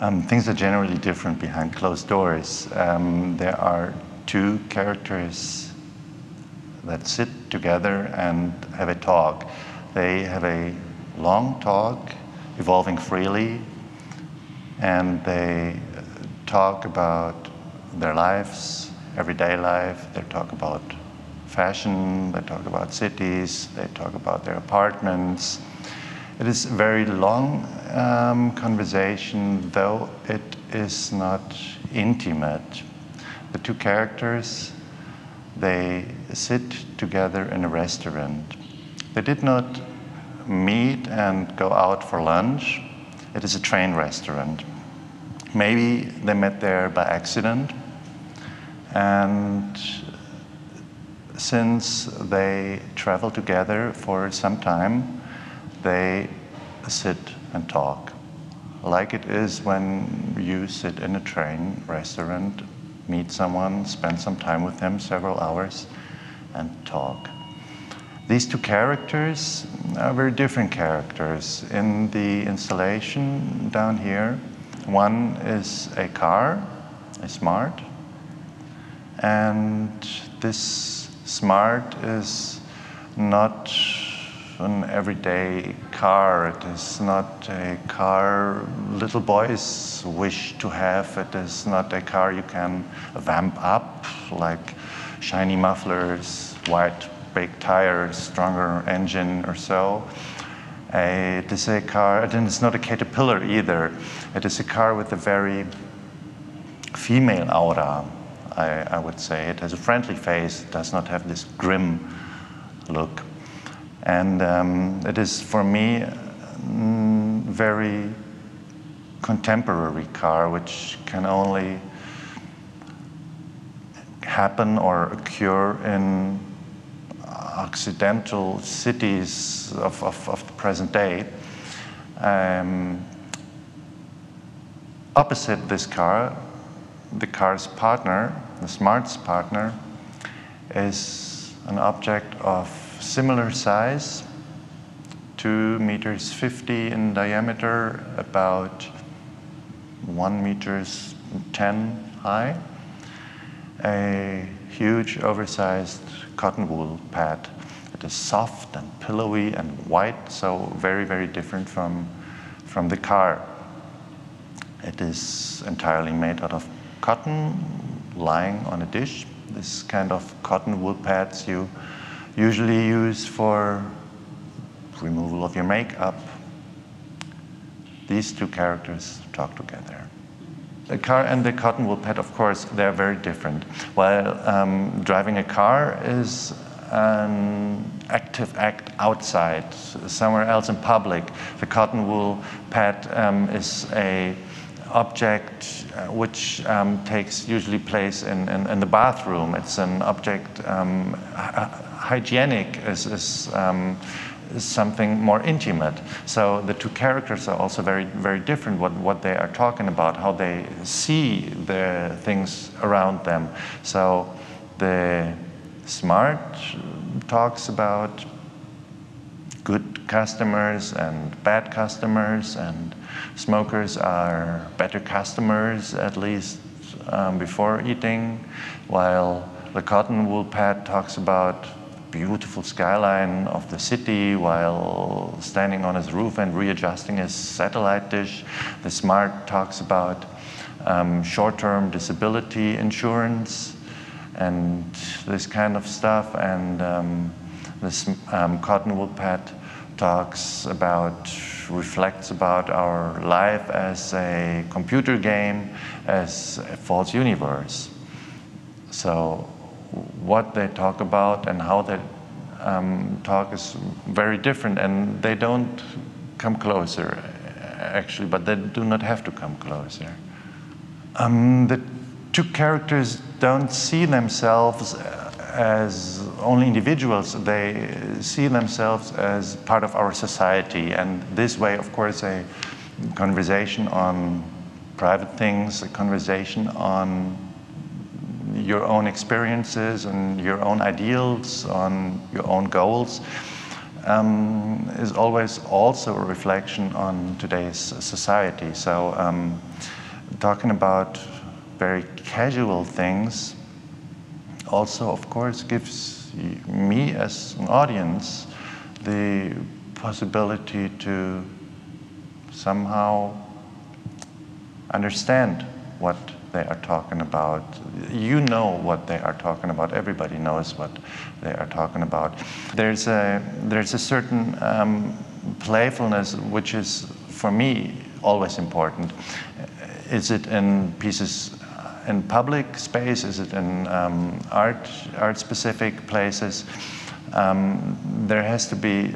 Things are generally different behind closed doors. There are two characters that sit together and have a talk. They have a long talk, evolving freely, and they talk about their lives, everyday life. They talk about fashion, they talk about cities, they talk about their apartments. It is a very long conversation, though it is not intimate. The two characters, they sit together in a restaurant. They did not meet and go out for lunch. It is a train restaurant. Maybe they met there by accident, and since they travel together for some time, they sit and talk, like it is when you sit in a train restaurant, meet someone, spend some time with them, several hours, and talk. These two characters are very different characters. In the installation down here, one is a car, a Smart, and this Smart is not an everyday car. It is not a car little boys wish to have. It is not a car you can vamp up, like shiny mufflers, white big tires, stronger engine or so. It is a car, and it's not a Caterpillar either. It is a car with a very female aura, I would say. It has a friendly face. It does not have this grim look. And it is, for me, very contemporary car, which can only happen or occur in Occidental cities of the present day. Opposite this car, the car's partner, the Smart's partner, is an object of similar size, 2 meters 50 in diameter, about 1 meters 10 high, a huge oversized cotton wool pad. It is soft and pillowy and white, so very, very different from the car. It is entirely made out of cotton, lying on a dish. This kind of cotton wool pads you usually use for removal of your makeup. These two characters talk together. The car and the cotton wool pad, of course, they're very different. While driving a car is an active act outside, somewhere else in public, the cotton wool pad is a object which takes usually place in the bathroom. It's an object, hygienic is something more intimate. So the two characters are also very, very different, what they are talking about, how they see the things around them. So the Smart talks about good customers and bad customers, and smokers are better customers, at least before eating, while the cotton wool pad talks about beautiful skyline of the city while standing on his roof and readjusting his satellite dish. The Smart talks about short-term disability insurance and this kind of stuff, and this cotton wool pad reflects about our life as a computer game, as a false universe. So what they talk about and how they talk is very different, and they don't come closer, actually, but they do not have to come closer. The two characters don't see themselves as only individuals. They see themselves as part of our society, and this way, of course, a conversation on private things, a conversation on your own experiences and your own ideals, on your own goals, is always also a reflection on today's society. So talking about very casual things also, of course, gives me as an audience the possibility to somehow understand what they are talking about. You know what they are talking about. Everybody knows what they are talking about. There's a certain playfulness which is, for me, always important. Is it in pieces in public space? Is it in art-specific places? There has to be,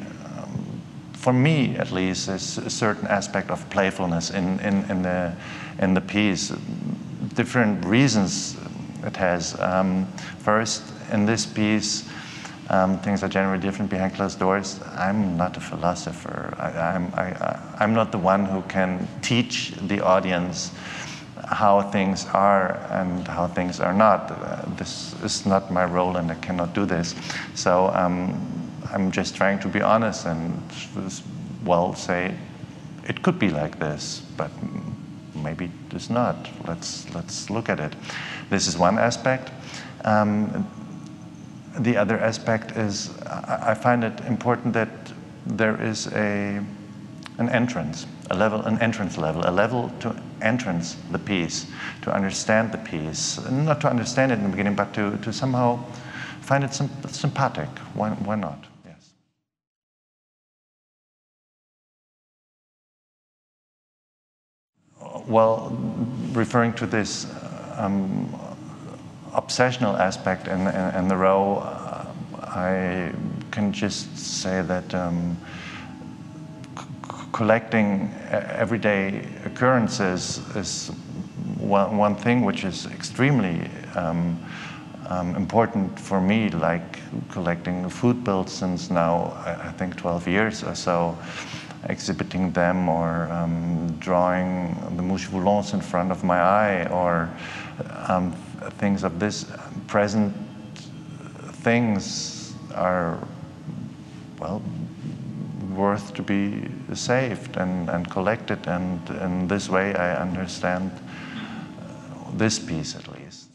for me at least, a certain aspect of playfulness in the piece. Different reasons it has. First, in this piece, things are generally different behind closed doors. I'm not a philosopher. I'm not the one who can teach the audience how things are and how things are not. This is not my role, and I cannot do this. So I'm just trying to be honest and, well, say it could be like this, but maybe it's not. Let's look at it. This is one aspect. The other aspect is I find it important that there is an entrance, an entrance level, a level to entrance the piece, to understand the piece, not to understand it in the beginning, but to somehow find it sympathetic. Why not? Yes. Well, referring to this obsessional aspect in the row, I can just say that collecting everyday occurrences is one thing which is extremely important for me, like collecting food bills since now, I think 12 years or so, exhibiting them, or drawing the mouches volantes in front of my eye, or things of this. Present things are, well, worth to be saved and collected, and in this way I understand this piece at least.